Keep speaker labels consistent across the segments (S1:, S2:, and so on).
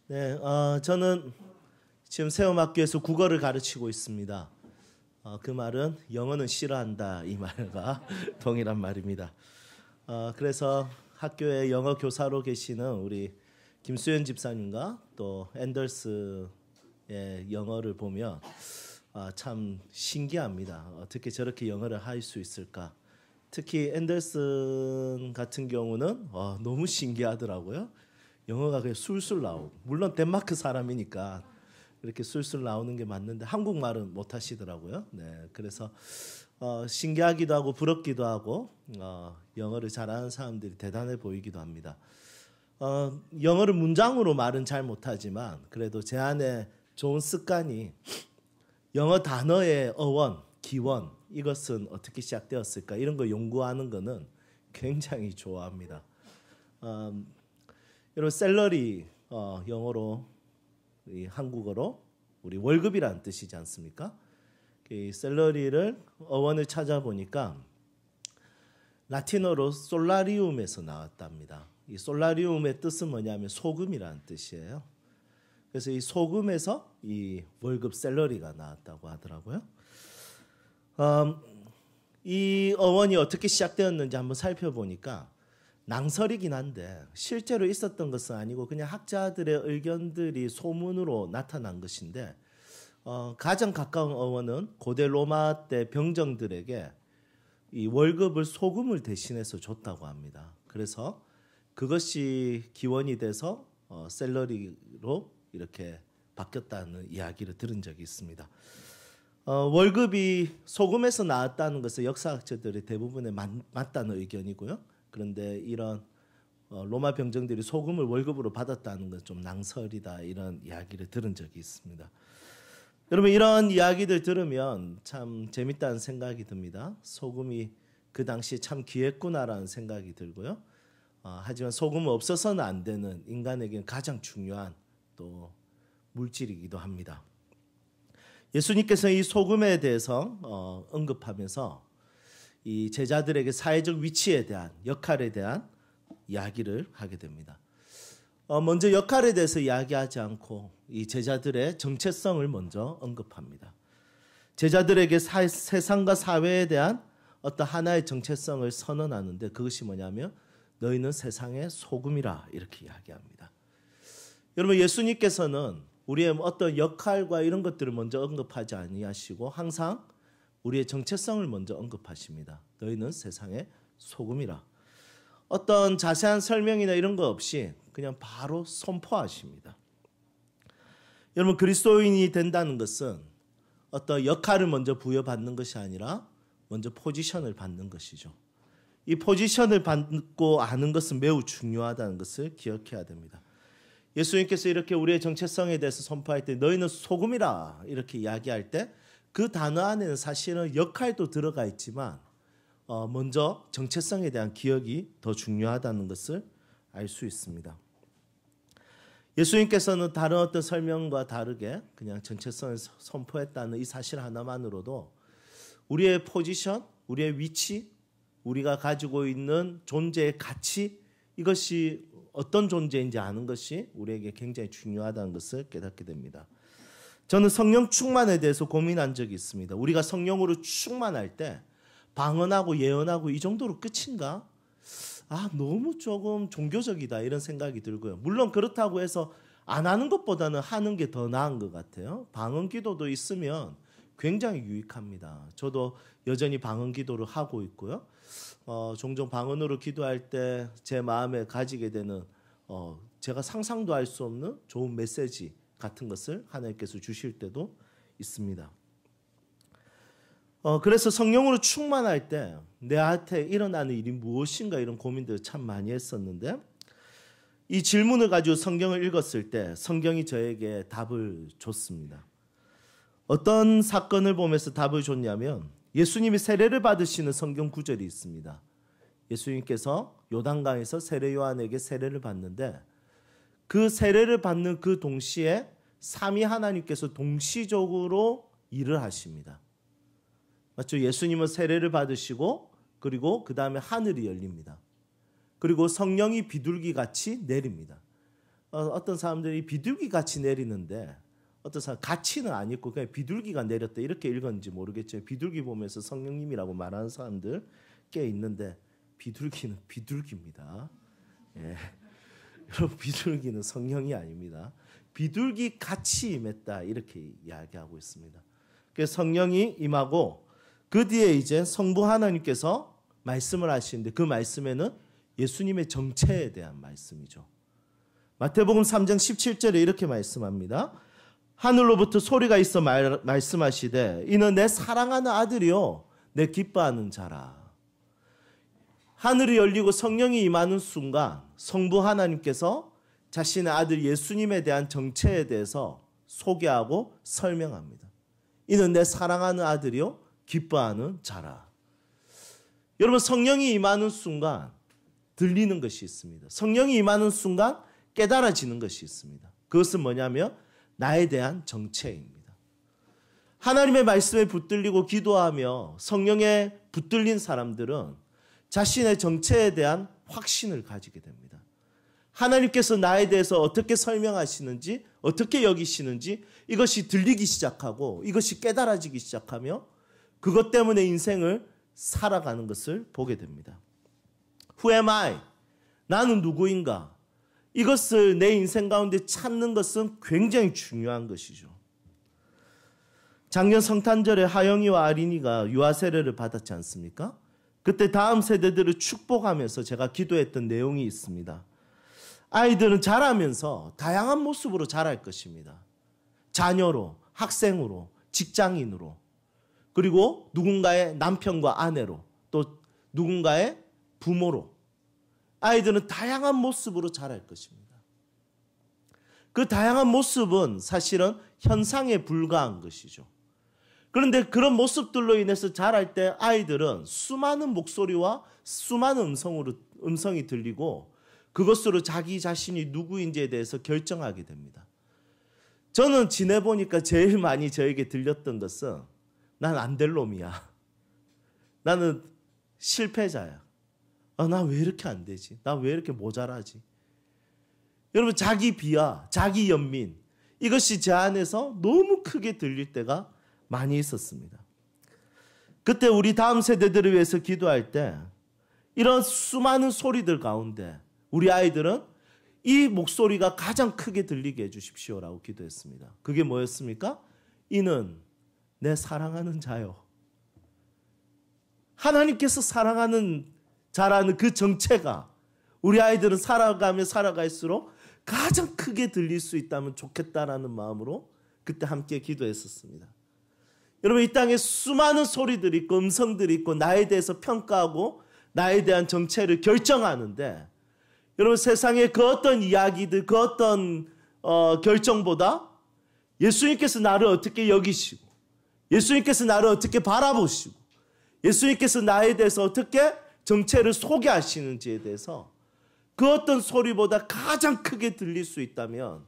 S1: 네, 저는 지금 세움학교에서 국어를 가르치고 있습니다. 그 말은 영어는 싫어한다 이 말과 동일한 말입니다. 그래서 학교에 영어 교사로 계시는 우리 김수현 집사님과 또 앤더스의 영어를 보면 참 신기합니다. 어떻게 저렇게 영어를 할 수 있을까? 특히 앤더슨 같은 경우는 너무 신기하더라고요. 영어가 그냥 술술 나오고, 물론 덴마크 사람이니까 이렇게 술술 나오는 게 맞는데 한국말은 못 하시더라고요. 네, 그래서 신기하기도 하고 부럽기도 하고 영어를 잘하는 사람들이 대단해 보이기도 합니다. 영어를 문장으로 말은 잘 못하지만 그래도 제 안에 좋은 습관이 영어 단어의 어원, 기원 이것은 어떻게 시작되었을까 이런 거 연구하는 거는 굉장히 좋아합니다. 여러분 셀러리 영어로 한국어로 우리 월급이라는 뜻이지 않습니까? 이 셀러리를 어원을 찾아보니까 라틴어로 솔라리움에서 나왔답니다. 이 솔라리움의 뜻은 뭐냐면 소금이라는 뜻이에요. 그래서 이 소금에서 이 월급 셀러리가 나왔다고 하더라고요. 이 어원이 어떻게 시작되었는지 한번 살펴보니까 낭설이긴 한데 실제로 있었던 것은 아니고 그냥 학자들의 의견들이 소문으로 나타난 것인데 가장 가까운 어원은 고대 로마 때 병정들에게 이 월급을 소금을 대신해서 줬다고 합니다. 그래서 그것이 기원이 돼서 셀러리로 이렇게 바뀌었다는 이야기를 들은 적이 있습니다. 월급이 소금에서 나왔다는 것은 역사학자들의 대부분에 맞다는 의견이고요. 그런데 이런 로마 병정들이 소금을 월급으로 받았다는 건 좀 낭설이다 이런 이야기를 들은 적이 있습니다. 여러분 이런 이야기들 들으면 참 재밌다는 생각이 듭니다. 소금이 그 당시에 참 귀했구나라는 생각이 들고요. 하지만 소금은 없어서는 안 되는 인간에게는 가장 중요한 또 물질이기도 합니다. 예수님께서 이 소금에 대해서 언급하면서 이 제자들에게 사회적 위치에 대한 역할에 대한 이야기를 하게 됩니다. 먼저 역할에 대해서 이야기하지 않고 이 제자들의 정체성을 먼저 언급합니다. 제자들에게 세상과 사회에 대한 어떤 하나의 정체성을 선언하는데 그것이 뭐냐면 너희는 세상의 소금이라 이렇게 이야기합니다. 여러분 예수님께서는 우리의 어떤 역할과 이런 것들을 먼저 언급하지 아니하시고 항상 우리의 정체성을 먼저 언급하십니다. 너희는 세상의 소금이라. 어떤 자세한 설명이나 이런 거 없이 그냥 바로 선포하십니다. 여러분 그리스도인이 된다는 것은 어떤 역할을 먼저 부여받는 것이 아니라 먼저 포지션을 받는 것이죠. 이 포지션을 받고 아는 것은 매우 중요하다는 것을 기억해야 됩니다. 예수님께서 이렇게 우리의 정체성에 대해서 선포할 때 너희는 소금이라 이렇게 이야기할 때 그 단어 안에는 사실은 역할도 들어가 있지만 먼저 정체성에 대한 기억이 더 중요하다는 것을 알 수 있습니다. 예수님께서는 다른 어떤 설명과 다르게 그냥 정체성을 선포했다는 이 사실 하나만으로도 우리의 포지션, 우리의 위치, 우리가 가지고 있는 존재의 가치 이것이 어떤 존재인지 아는 것이 우리에게 굉장히 중요하다는 것을 깨닫게 됩니다. 저는 성령 충만에 대해서 고민한 적이 있습니다. 우리가 성령으로 충만할 때 방언하고 예언하고 이 정도로 끝인가? 너무 조금 종교적이다 이런 생각이 들고요. 물론 그렇다고 해서 안 하는 것보다는 하는 게 더 나은 것 같아요. 방언 기도도 있으면 굉장히 유익합니다. 저도 여전히 방언 기도를 하고 있고요. 종종 방언으로 기도할 때 제 마음에 가지게 되는 제가 상상도 할 수 없는 좋은 메시지 같은 것을 하나님께서 주실 때도 있습니다. 그래서 성령으로 충만할 때 내한테 일어나는 일이 무엇인가 이런 고민들을 참 많이 했었는데 이 질문을 가지고 성경을 읽었을 때 성경이 저에게 답을 줬습니다. 어떤 사건을 보면서 답을 줬냐면 예수님이 세례를 받으시는 성경 구절이 있습니다. 예수님께서 요단강에서 세례 요한에게 세례를 받는데 그 세례를 받는 그 동시에 삼위 하나님께서 동시적으로 일을 하십니다. 맞죠? 예수님은 세례를 받으시고 그리고 그 다음에 하늘이 열립니다. 그리고 성령이 비둘기같이 내립니다. 어떤 사람들이 비둘기 같이 내리는데 어떤 사람 같이는 안 읽고 그냥 비둘기가 내렸다 이렇게 읽었는지 모르겠죠. 비둘기 보면서 성령님이라고 말하는 사람들 꽤 있는데 비둘기는 비둘기입니다. 예. 여러분 비둘기는 성령이 아닙니다. 비둘기 같이 임했다 이렇게 이야기하고 있습니다. 그래서 성령이 임하고 그 뒤에 이제 성부 하나님께서 말씀을 하시는데 그 말씀에는 예수님의 정체에 대한 말씀이죠. 마태복음 3장 17절에 이렇게 말씀합니다. 하늘로부터 소리가 있어 말씀하시되 이는 내 사랑하는 아들이요 내 기뻐하는 자라. 하늘이 열리고 성령이 임하는 순간 성부 하나님께서 자신의 아들 예수님에 대한 정체에 대해서 소개하고 설명합니다. 이는 내 사랑하는 아들이요 기뻐하는 자라. 여러분 성령이 임하는 순간 들리는 것이 있습니다. 성령이 임하는 순간 깨달아지는 것이 있습니다. 그것은 뭐냐면 나에 대한 정체입니다. 하나님의 말씀에 붙들리고 기도하며 성령에 붙들린 사람들은 자신의 정체에 대한 확신을 가지게 됩니다. 하나님께서 나에 대해서 어떻게 설명하시는지 어떻게 여기시는지 이것이 들리기 시작하고 이것이 깨달아지기 시작하며 그것 때문에 인생을 살아가는 것을 보게 됩니다. Who am I? 나는 누구인가? 이것을 내 인생 가운데 찾는 것은 굉장히 중요한 것이죠. 작년 성탄절에 하영이와 아린이가 유아 세례를 받았지 않습니까? 그때 다음 세대들을 축복하면서 제가 기도했던 내용이 있습니다. 아이들은 자라면서 다양한 모습으로 자랄 것입니다. 자녀로, 학생으로, 직장인으로, 그리고 누군가의 남편과 아내로, 또 누군가의 부모로 아이들은 다양한 모습으로 자랄 것입니다. 그 다양한 모습은 사실은 현상에 불과한 것이죠. 그런데 그런 모습들로 인해서 자랄 때 아이들은 수많은 목소리와 수많은 음성이 들리고 그것으로 자기 자신이 누구인지에 대해서 결정하게 됩니다. 저는 지내보니까 제일 많이 저에게 들렸던 것은 난 안 될 놈이야. 나는 실패자야. 나 왜 이렇게 안 되지? 나 왜 이렇게 모자라지? 여러분 자기 비하, 자기 연민 이것이 제 안에서 너무 크게 들릴 때가 많이 있었습니다. 그때 우리 다음 세대들을 위해서 기도할 때 이런 수많은 소리들 가운데 우리 아이들은 이 목소리가 가장 크게 들리게 해주십시오라고 기도했습니다. 그게 뭐였습니까? 이는 내 사랑하는 자요. 하나님께서 사랑하는 자라는 그 정체가 우리 아이들은 살아가면 살아갈수록 가장 크게 들릴 수 있다면 좋겠다라는 마음으로 그때 함께 기도했었습니다. 여러분 이 땅에 수많은 소리들이 있고 음성들이 있고 나에 대해서 평가하고 나에 대한 정체를 결정하는데 여러분 세상의 그 어떤 이야기들 그 어떤 결정보다 예수님께서 나를 어떻게 여기시고 예수님께서 나를 어떻게 바라보시고 예수님께서 나에 대해서 어떻게 정체를 소개하시는지에 대해서 그 어떤 소리보다 가장 크게 들릴 수 있다면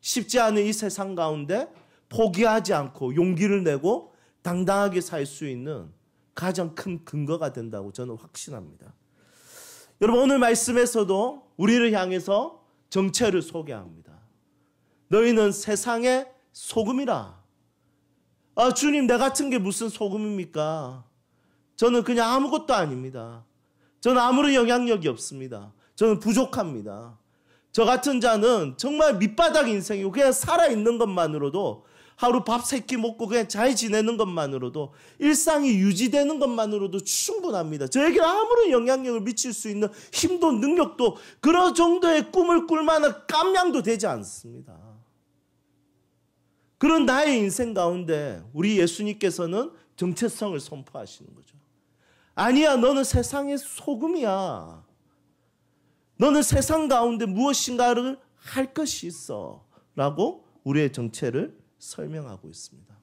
S1: 쉽지 않은 이 세상 가운데 포기하지 않고 용기를 내고 당당하게 살 수 있는 가장 큰 근거가 된다고 저는 확신합니다. 여러분 오늘 말씀에서도 우리를 향해서 정체를 소개합니다. 너희는 세상의 소금이라. 주님 내 같은 게 무슨 소금입니까? 저는 그냥 아무것도 아닙니다. 저는 아무런 영향력이 없습니다. 저는 부족합니다. 저 같은 자는 정말 밑바닥 인생이고 그냥 살아있는 것만으로도 하루 밥 3끼 먹고 그냥 잘 지내는 것만으로도 일상이 유지되는 것만으로도 충분합니다. 저에게 아무런 영향력을 미칠 수 있는 힘도 능력도 그런 정도의 꿈을 꿀 만한 깜냥도 되지 않습니다. 그런 나의 인생 가운데 우리 예수님께서는 정체성을 선포하시는 거죠. 아니야, 너는 세상의 소금이야. 너는 세상 가운데 무엇인가를 할 것이 있어 라고 우리의 정체를 설명하고 있습니다.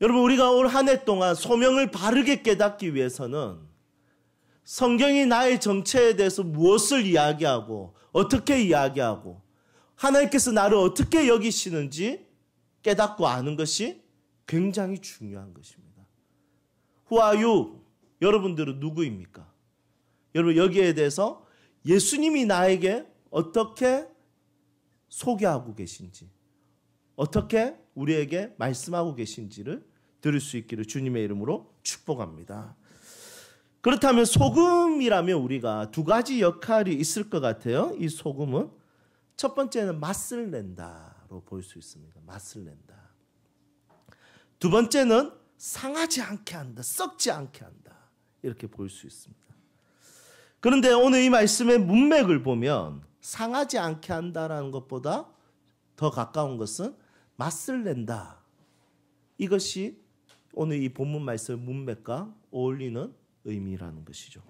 S1: 여러분 우리가 올 한 해 동안 소명을 바르게 깨닫기 위해서는 성경이 나의 정체에 대해서 무엇을 이야기하고 어떻게 이야기하고 하나님께서 나를 어떻게 여기시는지 깨닫고 아는 것이 굉장히 중요한 것입니다. Who are you? 여러분들은 누구입니까? 여러분 여기에 대해서 예수님이 나에게 어떻게 소개하고 계신지, 어떻게 우리에게 말씀하고 계신지를 들을 수 있기를 주님의 이름으로 축복합니다. 그렇다면 소금이라면 우리가 두 가지 역할이 있을 것 같아요. 이 소금은 첫 번째는 맛을 낸다로 볼 수 있습니다. 맛을 낸다. 두 번째는 상하지 않게 한다, 썩지 않게 한다, 이렇게 볼 수 있습니다. 그런데 오늘 이 말씀의 문맥을 보면 상하지 않게 한다라는 것보다 더 가까운 것은 맛을 낸다. 이것이 오늘 이 본문 말씀의 문맥과 어울리는 의미라는 것이죠.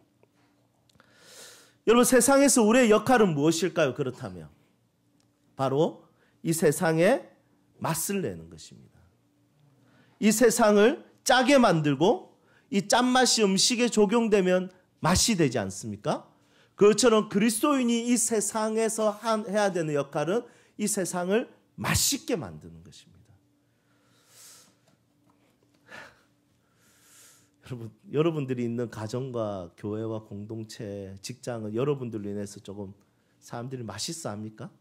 S1: 여러분, 세상에서 우리의 역할은 무엇일까요? 그렇다면 바로 이 세상에 맛을 내는 것입니다. 이 세상을 짜게 만들고 이 짠맛이 음식에 적용되면 맛이 되지 않습니까? 그것처럼 그리스도인이 이 세상에서 해야 되는 역할은 이 세상을 맛있게 만드는 것입니다. 여러분들이 있는 가정과 교회와 공동체, 직장은 여러분들로 인해서 조금 사람들이 맛있어 합니까?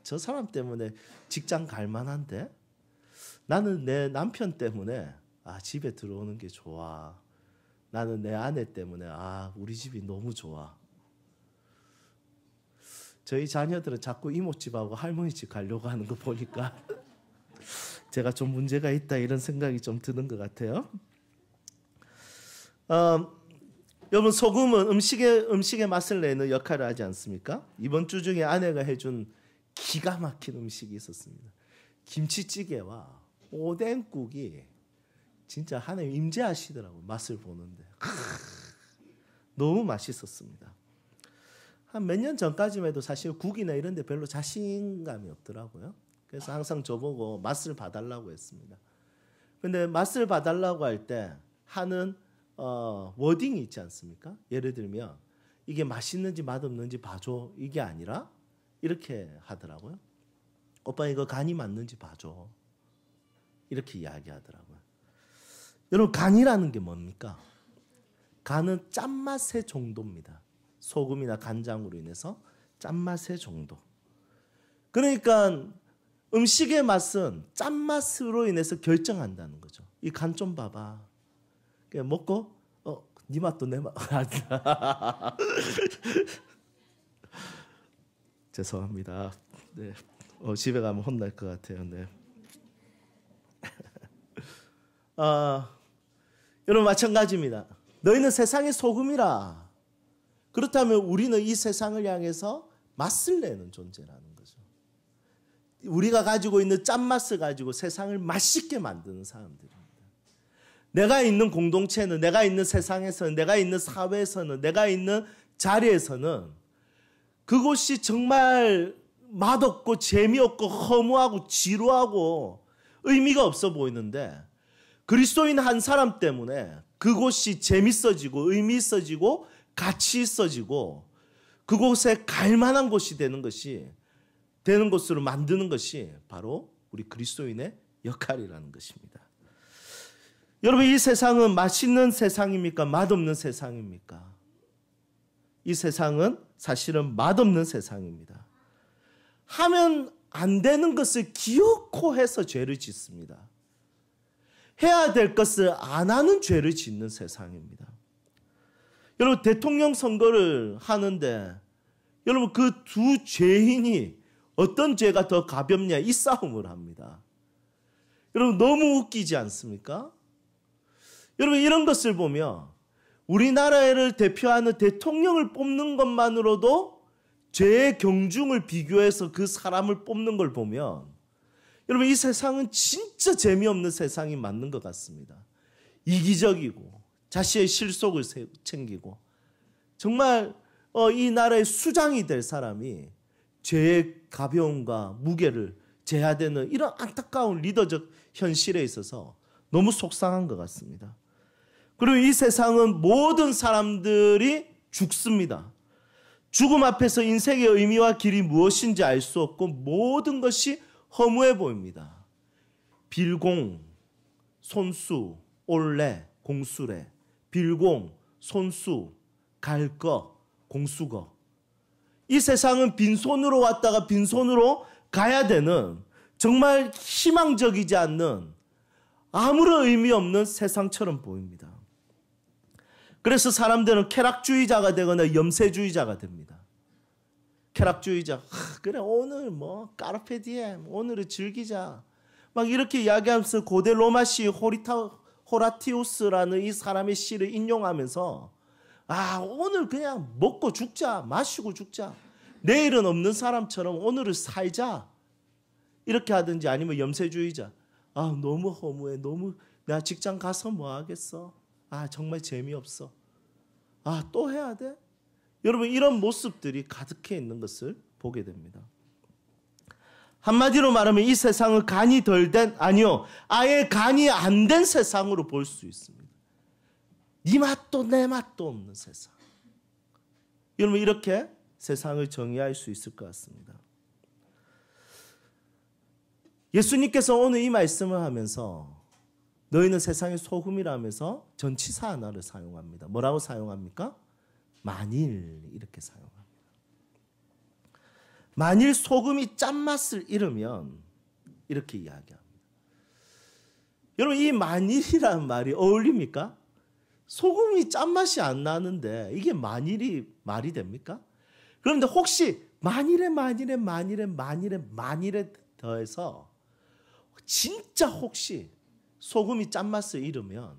S1: 저 사람 때문에 직장 갈 만한데? 나는 내 남편 때문에 집에 들어오는 게 좋아. 나는 내 아내 때문에 우리 집이 너무 좋아. 저희 자녀들은 자꾸 이모집하고 할머니 집 가려고 하는 거 보니까 제가 좀 문제가 있다 이런 생각이 좀 드는 것 같아요. 여러분, 소금은 음식의 맛을 내는 역할을 하지 않습니까? 이번 주 중에 아내가 해준 기가 막힌 음식이 있었습니다. 김치찌개와 오뎅국이 진짜 하나님 임재하시더라고요. 맛을 보는데 너무 맛있었습니다. 한 몇 년 전까지만 해도 사실 국이나 이런 데 별로 자신감이 없더라고요. 그래서 항상 저보고 맛을 봐달라고 했습니다. 근데 맛을 봐달라고 할 때 하는 워딩이 있지 않습니까? 예를 들면 이게 맛있는지 맛없는지 봐줘, 이게 아니라 이렇게 하더라고요. 오빠 이거 간이 맞는지 봐줘, 이렇게 이야기하더라고요. 여러분, 간이라는 게 뭡니까? 간은 짠맛의 정도입니다. 소금이나 간장으로 인해서 짠맛의 정도. 그러니까 음식의 맛은 짠맛으로 인해서 결정한다는 거죠. 이 간 좀 봐봐. 그냥 먹고 네 맛도 내 맛. 죄송합니다. 네. 집에 가면 혼날 것 같아요. 네. 여러분, 마찬가지입니다. 너희는 세상의 소금이라. 그렇다면 우리는 이 세상을 향해서 맛을 내는 존재라는 거죠. 우리가 가지고 있는 짠맛을 가지고 세상을 맛있게 만드는 사람들입니다. 내가 있는 공동체는, 내가 있는 세상에서는, 내가 있는 사회에서는, 내가 있는 자리에서는 그곳이 정말 맛없고 재미없고 허무하고 지루하고 의미가 없어 보이는데 그리스도인 한 사람 때문에 그곳이 재밌어지고 의미 있어지고 가치 있어지고 그곳에 갈 만한 곳이 되는 곳으로 만드는 것이 바로 우리 그리스도인의 역할이라는 것입니다. 여러분, 이 세상은 맛있는 세상입니까? 맛없는 세상입니까? 이 세상은 사실은 맛없는 세상입니다. 하면 안 되는 것을 기어코 해서 죄를 짓습니다. 해야 될 것을 안 하는 죄를 짓는 세상입니다. 여러분, 대통령 선거를 하는데 여러분, 그 두 죄인이 어떤 죄가 더 가볍냐, 이 싸움을 합니다. 여러분, 너무 웃기지 않습니까? 여러분, 이런 것을 보면 우리나라를 대표하는 대통령을 뽑는 것만으로도 죄의 경중을 비교해서 그 사람을 뽑는 걸 보면 여러분, 이 세상은 진짜 재미없는 세상이 맞는 것 같습니다. 이기적이고 자신의 실속을 챙기고 정말 이 나라의 수장이 될 사람이 죄의 가벼움과 무게를 져야 되는 이런 안타까운 리더적 현실에 있어서 너무 속상한 것 같습니다. 그리고 이 세상은 모든 사람들이 죽습니다. 죽음 앞에서 인생의 의미와 길이 무엇인지 알 수 없고 모든 것이 허무해 보입니다. 빌공, 손수, 올레, 공수레, 빌공, 손수, 갈거, 공수거. 이 세상은 빈손으로 왔다가 빈손으로 가야 되는 정말 희망적이지 않는 아무런 의미 없는 세상처럼 보입니다. 그래서 사람들은 쾌락주의자가 되거나 염세주의자가 됩니다. 쾌락주의자, 그래 오늘 뭐 까르페 디엠, 오늘을 즐기자. 막 이렇게 이야기하면서 고대 로마 시 호라티우스라는 이 사람의 시를 인용하면서 오늘 그냥 먹고 죽자, 마시고 죽자. 내일은 없는 사람처럼 오늘을 살자. 이렇게 하든지 아니면 염세주의자. 너무 허무해. 내가 직장 가서 뭐 하겠어? 정말 재미없어. 또 해야 돼? 여러분 이런 모습들이 가득해 있는 것을 보게 됩니다. 한마디로 말하면 이 세상은 간이 덜 된, 아예 간이 안 된 세상으로 볼 수 있습니다. 네 맛도 내 맛도 없는 세상. 여러분 이렇게 세상을 정의할 수 있을 것 같습니다. 예수님께서 오늘 이 말씀을 하면서 너희는 세상의 소금이라면서 전치사 하나를 사용합니다. 뭐라고 사용합니까? 만일 이렇게 사용합니다. 만일 소금이 짠맛을 잃으면 이렇게 이야기합니다. 여러분 이 만일이라는 말이 어울립니까? 소금이 짠맛이 안 나는데 이게 만일이 말이 됩니까? 그런데 혹시 만일에 더해서 진짜 혹시 소금이 짠맛을 잃으면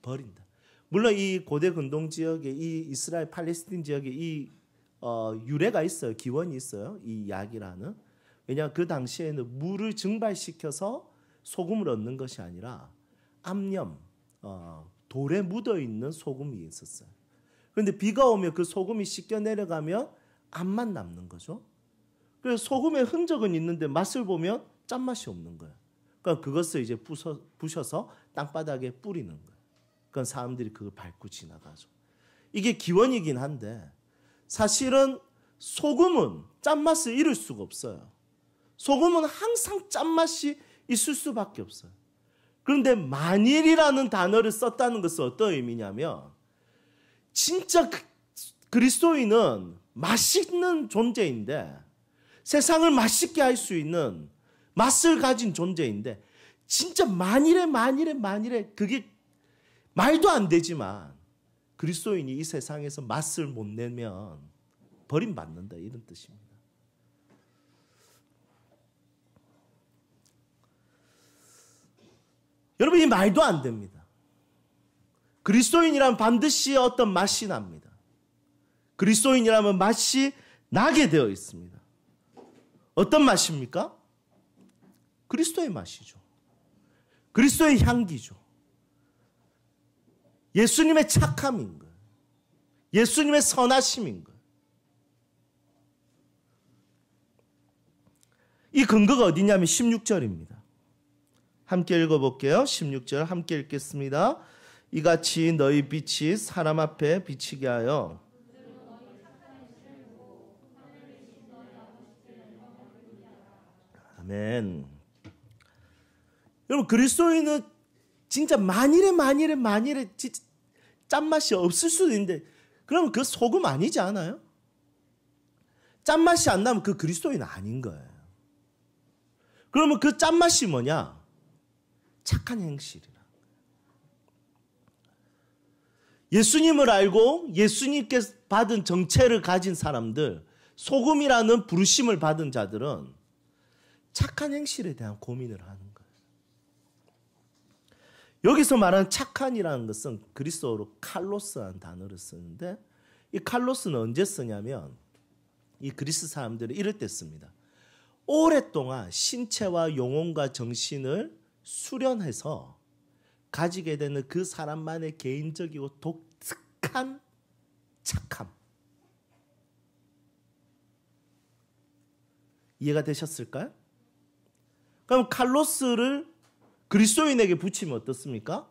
S1: 버린다. 물론 이 고대 근동 지역에 이 이스라엘 팔레스틴 지역에 이 유래가 있어요. 기원이 있어요. 이 약이라는. 왜냐하면 그 당시에는 물을 증발시켜서 소금을 얻는 것이 아니라 암염, 돌에 묻어있는 소금이 있었어요. 그런데 비가 오면 그 소금이 씻겨 내려가면 암만 남는 거죠. 그래서 소금의 흔적은 있는데 맛을 보면 짠맛이 없는 거예요. 그러니까 그것을 이제 부셔서 땅바닥에 뿌리는 거예요. 그러니까 사람들이 그걸 밟고 지나가죠. 이게 기원이긴 한데 사실은 소금은 짠맛을 잃을 수가 없어요. 소금은 항상 짠맛이 있을 수밖에 없어요. 그런데 만일이라는 단어를 썼다는 것은 어떤 의미냐면 진짜 그리스도인은 맛있는 존재인데 세상을 맛있게 할 수 있는 맛을 가진 존재인데 진짜 만일에 그게 말도 안 되지만 그리스도인이 이 세상에서 맛을 못 내면 버림받는다 이런 뜻입니다. 여러분 이 말도 안 됩니다. 그리스도인이라면 반드시 어떤 맛이 납니다. 그리스도인이라면 맛이 나게 되어 있습니다. 어떤 맛입니까? 그리스도의 맛이죠. 그리스도의 향기죠. 예수님의 착함인 거예요. 예수님의 선하심인 거예요. 이 근거가 어디냐면 16절입니다. 함께 읽어볼게요. 16절 함께 읽겠습니다. 이같이 너희 빛이 사람 앞에 비치게 하여 아멘. 여러분 그리스도인은 진짜 만일에 진짜 짠맛이 없을 수도 있는데 그러면 그 소금 아니지 않아요? 짠맛이 안 나면 그 그리스도인 아닌 거예요. 그러면 그 짠맛이 뭐냐? 착한 행실이라. 예수님을 알고 예수님께서 받은 정체를 가진 사람들, 소금이라는 부르심을 받은 자들은 착한 행실에 대한 고민을 하는 거예요. 여기서 말하는 착한이라는 것은 그리스어로 칼로스라는 단어를 쓰는데 이 칼로스는 언제 쓰냐면 이 그리스 사람들은 이럴 때 씁니다. 오랫동안 신체와 영혼과 정신을 수련해서 가지게 되는 그 사람만의 개인적이고 독특한 착함. 이해가 되셨을까요? 그럼 칼로스를 그리스도인에게 붙이면 어떻습니까?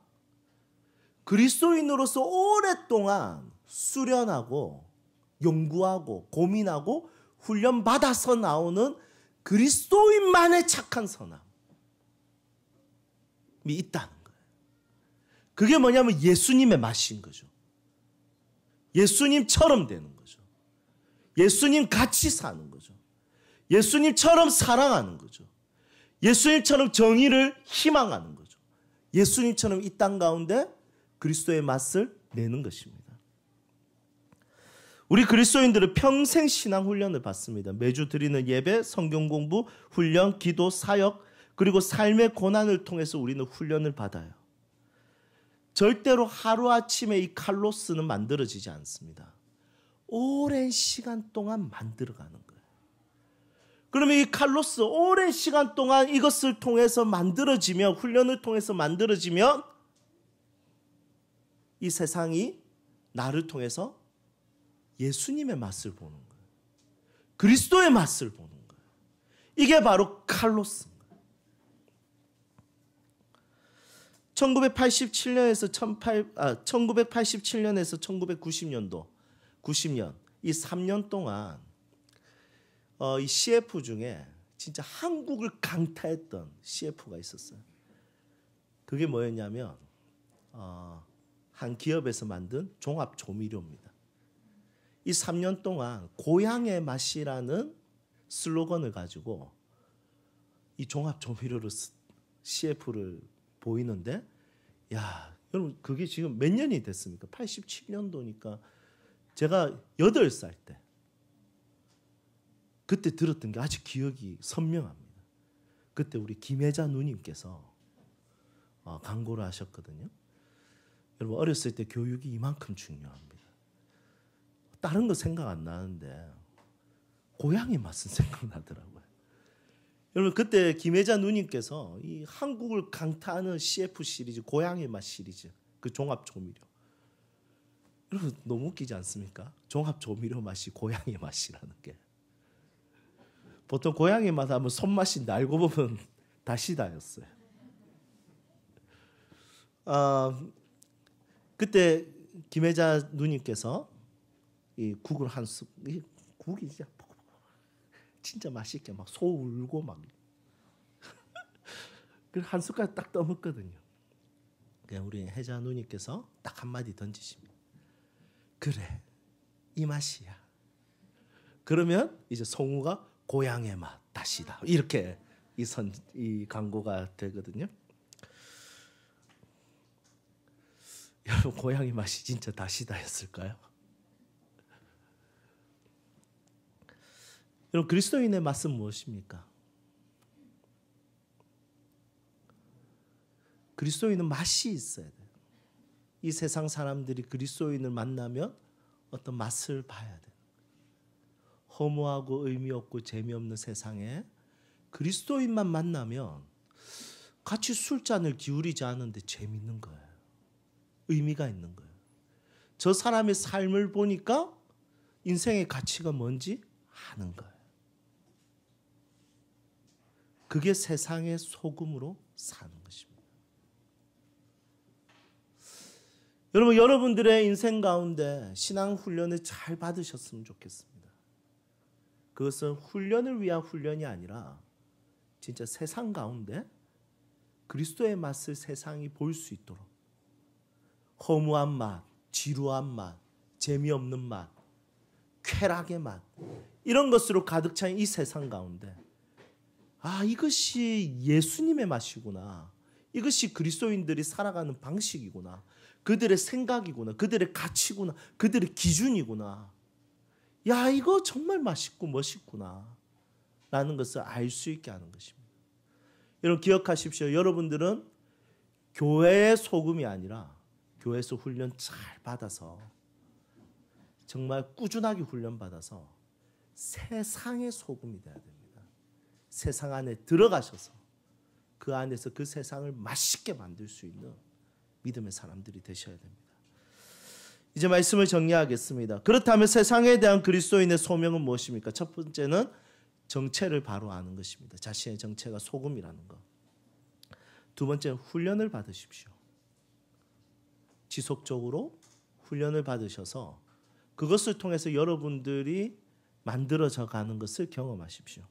S1: 그리스도인으로서 오랫동안 수련하고 연구하고 고민하고 훈련받아서 나오는 그리스도인만의 착한 선함이 있다는 거예요. 그게 뭐냐면 예수님의 맛인 거죠. 예수님처럼 되는 거죠. 예수님 같이 사는 거죠. 예수님처럼 사랑하는 거죠. 예수님처럼 정의를 희망하는 거죠. 예수님처럼 이 땅 가운데 그리스도의 맛을 내는 것입니다. 우리 그리스도인들은 평생 신앙 훈련을 받습니다. 매주 드리는 예배, 성경 공부, 훈련, 기도, 사역, 그리고 삶의 고난을 통해서 우리는 훈련을 받아요. 절대로 하루아침에 이 칼로스는 만들어지지 않습니다. 오랜 시간 동안 만들어가는 거예요. 그러면 이 칼로스 오랜 시간 동안 이것을 통해서 만들어지면, 훈련을 통해서 만들어지면 이 세상이 나를 통해서 예수님의 맛을 보는 거예요. 그리스도의 맛을 보는 거예요. 이게 바로 칼로스인 거예요. 1987년에서 90년 이 3년 동안 이 CF 중에 진짜 한국을 강타했던 CF가 있었어요. 그게 뭐였냐면 한 기업에서 만든 종합 조미료입니다. 이 3년 동안 고향의 맛이라는 슬로건을 가지고 이 종합 조미료로 CF를 보이는데, 야, 여러분 그게 지금 몇 년이 됐습니까? 87년도니까 제가 8살 때 그때 들었던 게 아직 기억이 선명합니다. 그때 우리 김혜자 누님께서 광고를 하셨거든요. 여러분 어렸을 때 교육이 이만큼 중요합니다. 다른 거 생각 안 나는데 고향의 맛은 생각나더라고요. 여러분 그때 김혜자 누님께서 이 한국을 강타하는 CF 시리즈, 고향의 맛 시리즈, 그 종합 조미료. 여러분 너무 웃기지 않습니까? 종합 조미료 맛이 고향의 맛이라는 게. 보통 고향의 맛 하면 손맛인데 알고 보면 다시다였어요. 그때 김혜자 누님께서 이 국을 한 숟, 이 국이 진짜 맛있게 막 소 울고 막 한 숟가락 딱 떠먹거든요. 그냥 우리 혜자 누님께서 딱 한마디 던지십니다. 그래, 이 맛이야. 그러면 이제 성우가 고향의 맛 다시다. 이렇게 이 광고가 되거든요. 여러분 고향의 맛이 진짜 다시다였을까요? 여러분 그리스도인의 맛은 무엇입니까? 그리스도인은 맛이 있어야 돼요. 이 세상 사람들이 그리스도인을 만나면 어떤 맛을 봐야 돼요. 허무하고 의미 없고 재미없는 세상에 그리스도인만 만나면 같이 술잔을 기울이지 않는데 재밌는 거예요. 의미가 있는 거예요. 저 사람의 삶을 보니까 인생의 가치가 뭔지 아는 거예요. 그게 세상의 소금으로 사는 것입니다. 여러분, 여러분들의 인생 가운데 신앙 훈련을 잘 받으셨으면 좋겠습니다. 그것은 훈련을 위한 훈련이 아니라 진짜 세상 가운데 그리스도의 맛을 세상이 볼 수 있도록 허무한 맛, 지루한 맛, 재미없는 맛, 쾌락의 맛, 이런 것으로 가득 찬 이 세상 가운데 이것이 예수님의 맛이구나. 이것이 그리스도인들이 살아가는 방식이구나. 그들의 생각이구나. 그들의 가치구나. 그들의 기준이구나. 야, 이거 정말 맛있고 멋있구나. 라는 것을 알 수 있게 하는 것입니다. 여러분 기억하십시오. 여러분들은 교회의 소금이 아니라 교회에서 훈련 잘 받아서 정말 꾸준하게 훈련 받아서 세상의 소금이 돼야 됩니다. 세상 안에 들어가셔서 그 안에서 그 세상을 맛있게 만들 수 있는 믿음의 사람들이 되셔야 됩니다. 이제 말씀을 정리하겠습니다. 그렇다면 세상에 대한 그리스도인의 소명은 무엇입니까? 첫 번째는 정체를 바로 아는 것입니다. 자신의 정체가 소금이라는 것. 두 번째는 훈련을 받으십시오. 지속적으로 훈련을 받으셔서 그것을 통해서 여러분들이 만들어져 가는 것을 경험하십시오.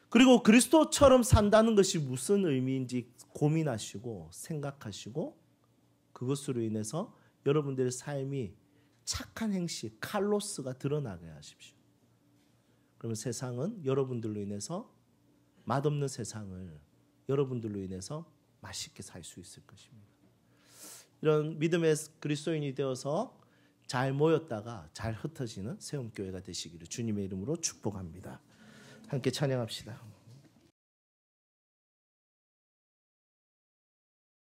S1: 그리고 그리스도처럼 산다는 것이 무슨 의미인지 고민하시고 생각하시고 그것으로 인해서 여러분들의 삶이 착한 행실, 칼로스가 드러나게 하십시오. 그러면 세상은 여러분들로 인해서 맛없는 세상을 여러분들로 인해서 맛있게 살 수 있을 것입니다. 이런 믿음의 그리스도인이 되어서 잘 모였다가 잘 흩어지는 세움교회가 되시기를 주님의 이름으로 축복합니다. 함께 찬양합시다.